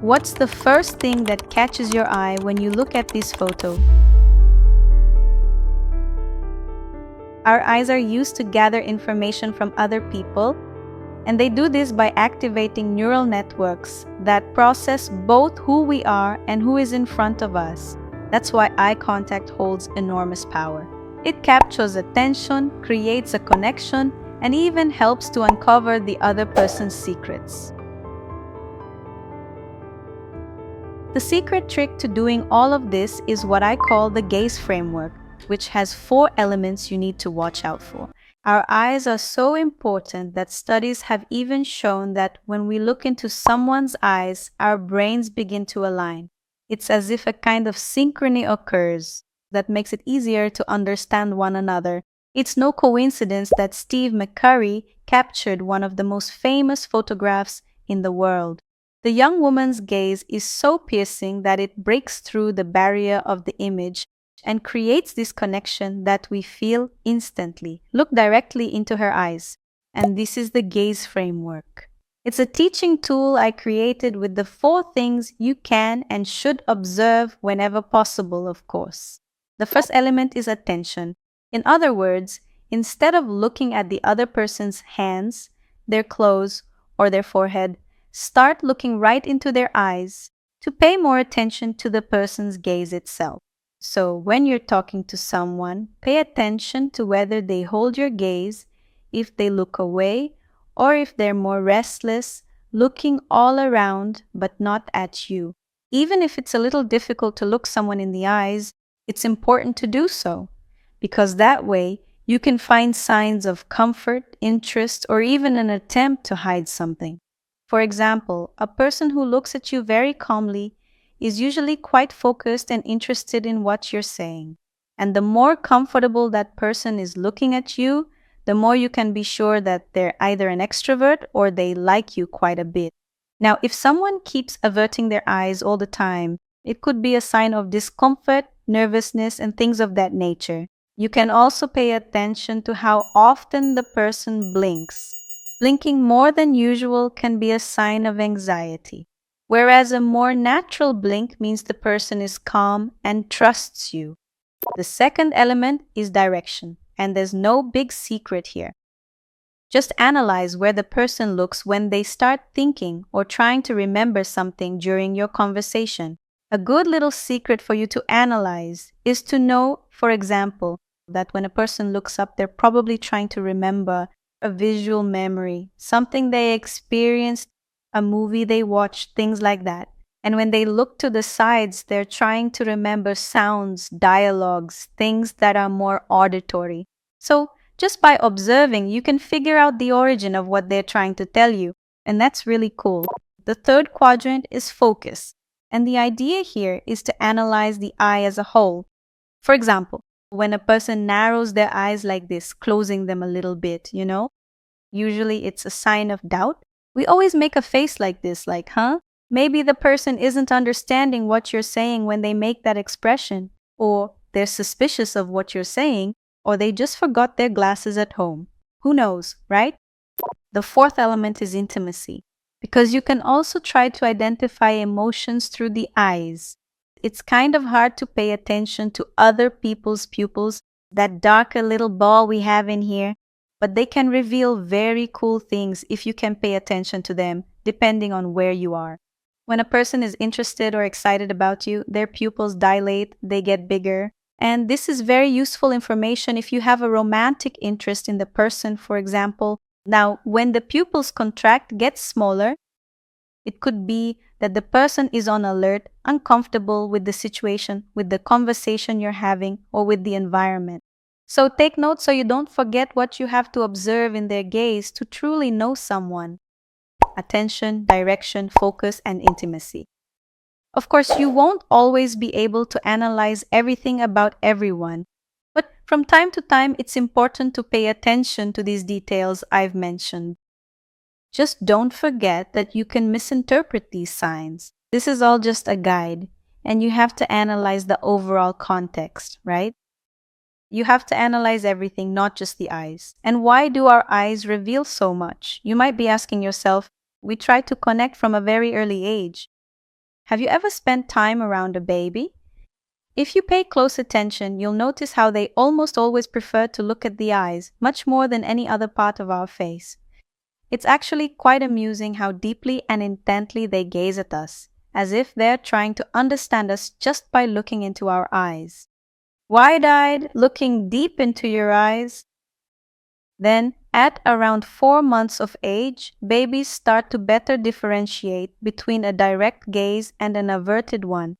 What's the first thing that catches your eye when you look at this photo? Our eyes are used to gather information from other people, and they do this by activating neural networks that process both who we are and who is in front of us. That's why eye contact holds enormous power. It captures attention, creates a connection, and even helps to uncover the other person's secrets. The secret trick to doing all of this is what I call the gaze framework, which has 4 elements you need to watch out for. Our eyes are so important that studies have even shown that when we look into someone's eyes, our brains begin to align. It's as if a kind of synchrony occurs that makes it easier to understand one another. It's no coincidence that Steve McCurry captured one of the most famous photographs in the world. The young woman's gaze is so piercing that it breaks through the barrier of the image and creates this connection that we feel instantly. Look directly into her eyes, and this is the gaze framework. It's a teaching tool I created with the 4 things you can and should observe whenever possible, of course. The first element is attention. In other words, instead of looking at the other person's hands, their clothes, or their forehead, start looking right into their eyes to pay more attention to the person's gaze itself. So when you're talking to someone, pay attention to whether they hold your gaze, if they look away, or if they're more restless, looking all around but not at you. Even if it's a little difficult to look someone in the eyes, it's important to do so, because that way you can find signs of comfort, interest, or even an attempt to hide something. For example, a person who looks at you very calmly is usually quite focused and interested in what you're saying. And the more comfortable that person is looking at you, the more you can be sure that they're either an extrovert or they like you quite a bit. Now, if someone keeps averting their eyes all the time, it could be a sign of discomfort, nervousness, and things of that nature. You can also pay attention to how often the person blinks. Blinking more than usual can be a sign of anxiety, whereas a more natural blink means the person is calm and trusts you. The second element is direction, and there's no big secret here. Just analyze where the person looks when they start thinking or trying to remember something during your conversation. A good little secret for you to analyze is to know, for example, that when a person looks up, they're probably trying to remember a visual memory, something they experienced, a movie they watched, things like that. And when they look to the sides, they're trying to remember sounds, dialogues, things that are more auditory. So just by observing, you can figure out the origin of what they're trying to tell you. And that's really cool. The third quadrant is focus. And the idea here is to analyze the eye as a whole. For example, when a person narrows their eyes like this, closing them a little bit, usually it's a sign of doubt. We always make a face like this, like, huh? Maybe the person isn't understanding what you're saying when they make that expression, or they're suspicious of what you're saying, or they just forgot their glasses at home. Who knows, right? The fourth element is intimacy, because you can also try to identify emotions through the eyes. It's kind of hard to pay attention to other people's pupils, that darker little ball we have in here, but they can reveal very cool things if you can pay attention to them, depending on where you are. When a person is interested or excited about you, their pupils dilate, they get bigger. And this is very useful information if you have a romantic interest in the person, for example. Now, when the pupils contract, get smaller, it could be that the person is on alert, uncomfortable with the situation, with the conversation you're having, or with the environment. So take note so you don't forget what you have to observe in their gaze to truly know someone. Attention, direction, focus, and intimacy. Of course, you won't always be able to analyze everything about everyone, but from time to time, it's important to pay attention to these details I've mentioned. Just don't forget that you can misinterpret these signs. This is all just a guide, and you have to analyze the overall context, right? You have to analyze everything, not just the eyes. And why do our eyes reveal so much? You might be asking yourself, we try to connect from a very early age. Have you ever spent time around a baby? If you pay close attention, you'll notice how they almost always prefer to look at the eyes, much more than any other part of our face. It's actually quite amusing how deeply and intently they gaze at us, as if they're trying to understand us just by looking into our eyes. Wide-eyed, looking deep into your eyes. Then, at around 4 months of age, babies start to better differentiate between a direct gaze and an averted one,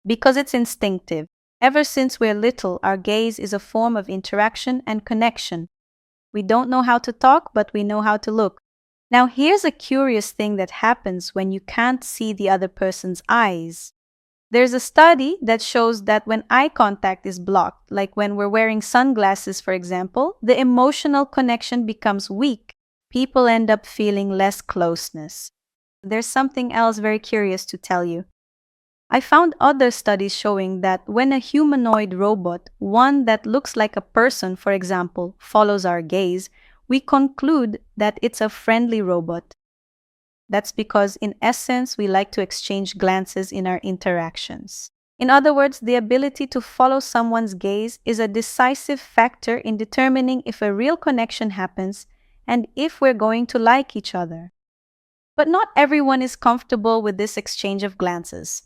because it's instinctive. Ever since we're little, our gaze is a form of interaction and connection. We don't know how to talk, but we know how to look. Now, here's a curious thing that happens when you can't see the other person's eyes. There's a study that shows that when eye contact is blocked, like when we're wearing sunglasses, for example, the emotional connection becomes weak. People end up feeling less closeness. There's something else very curious to tell you. I found other studies showing that when a humanoid robot, one that looks like a person, for example, follows our gaze, we conclude that it's a friendly robot. That's because, in essence, we like to exchange glances in our interactions. In other words, the ability to follow someone's gaze is a decisive factor in determining if a real connection happens and if we're going to like each other. But not everyone is comfortable with this exchange of glances.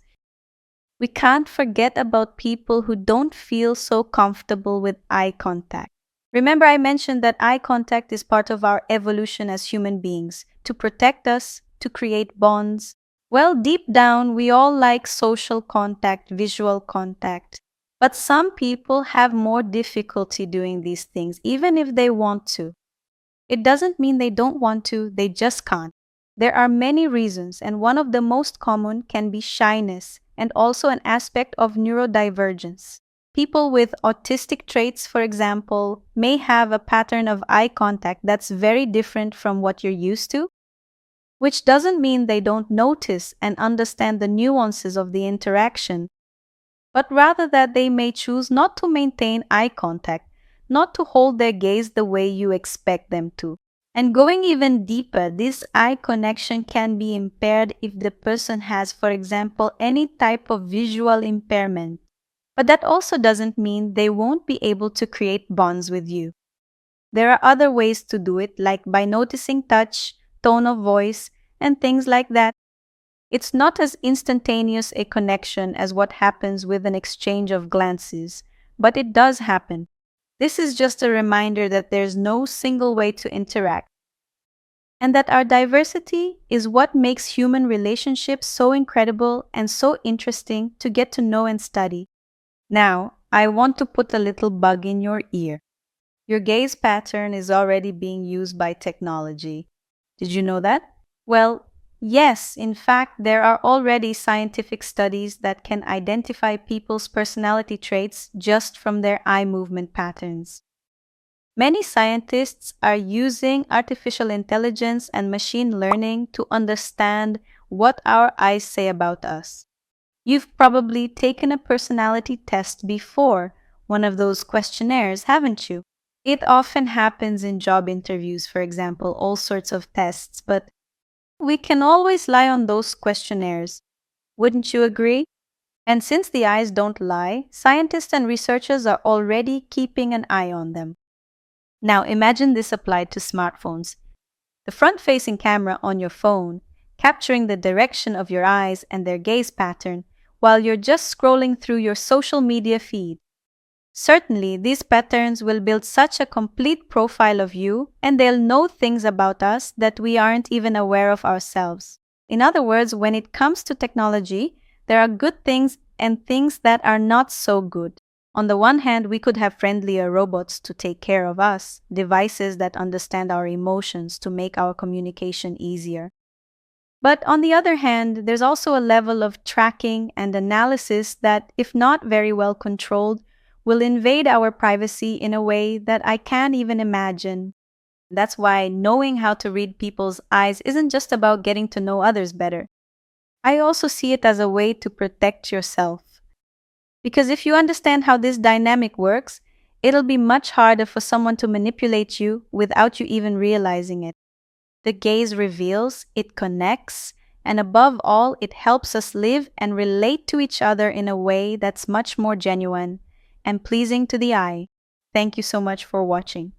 We can't forget about people who don't feel so comfortable with eye contact. Remember, I mentioned that eye contact is part of our evolution as human beings, to protect us, to create bonds. Well, deep down, we all like social contact, visual contact. But some people have more difficulty doing these things, even if they want to. It doesn't mean they don't want to, they just can't. There are many reasons, and one of the most common can be shyness, and also an aspect of neurodivergence. People with autistic traits, for example, may have a pattern of eye contact that's very different from what you're used to, which doesn't mean they don't notice and understand the nuances of the interaction, but rather that they may choose not to maintain eye contact, not to hold their gaze the way you expect them to. And going even deeper, this eye connection can be impaired if the person has, for example, any type of visual impairment. But that also doesn't mean they won't be able to create bonds with you. There are other ways to do it, like by noticing touch, tone of voice, and things like that. It's not as instantaneous a connection as what happens with an exchange of glances, but it does happen. This is just a reminder that there's no single way to interact, and that our diversity is what makes human relationships so incredible and so interesting to get to know and study. Now, I want to put a little bug in your ear. Your gaze pattern is already being used by technology. Did you know that? Well, yes, in fact, there are already scientific studies that can identify people's personality traits just from their eye movement patterns. Many scientists are using artificial intelligence and machine learning to understand what our eyes say about us. You've probably taken a personality test before, one of those questionnaires, haven't you? It often happens in job interviews, for example, all sorts of tests, but we can always lie on those questionnaires. Wouldn't you agree? And since the eyes don't lie, scientists and researchers are already keeping an eye on them. Now imagine this applied to smartphones. The front-facing camera on your phone, capturing the direction of your eyes and their gaze pattern while you're just scrolling through your social media feed. Certainly, these patterns will build such a complete profile of you, and they'll know things about us that we aren't even aware of ourselves. In other words, when it comes to technology, there are good things and things that are not so good. On the one hand, we could have friendlier robots to take care of us, devices that understand our emotions to make our communication easier. But on the other hand, there's also a level of tracking and analysis that, if not very well controlled, will invade our privacy in a way that I can't even imagine. That's why knowing how to read people's eyes isn't just about getting to know others better. I also see it as a way to protect yourself. Because if you understand how this dynamic works, it'll be much harder for someone to manipulate you without you even realizing it. The gaze reveals, it connects, And above all, it helps us live and relate to each other in a way that's much more genuine and pleasing to the eye. Thank you so much for watching.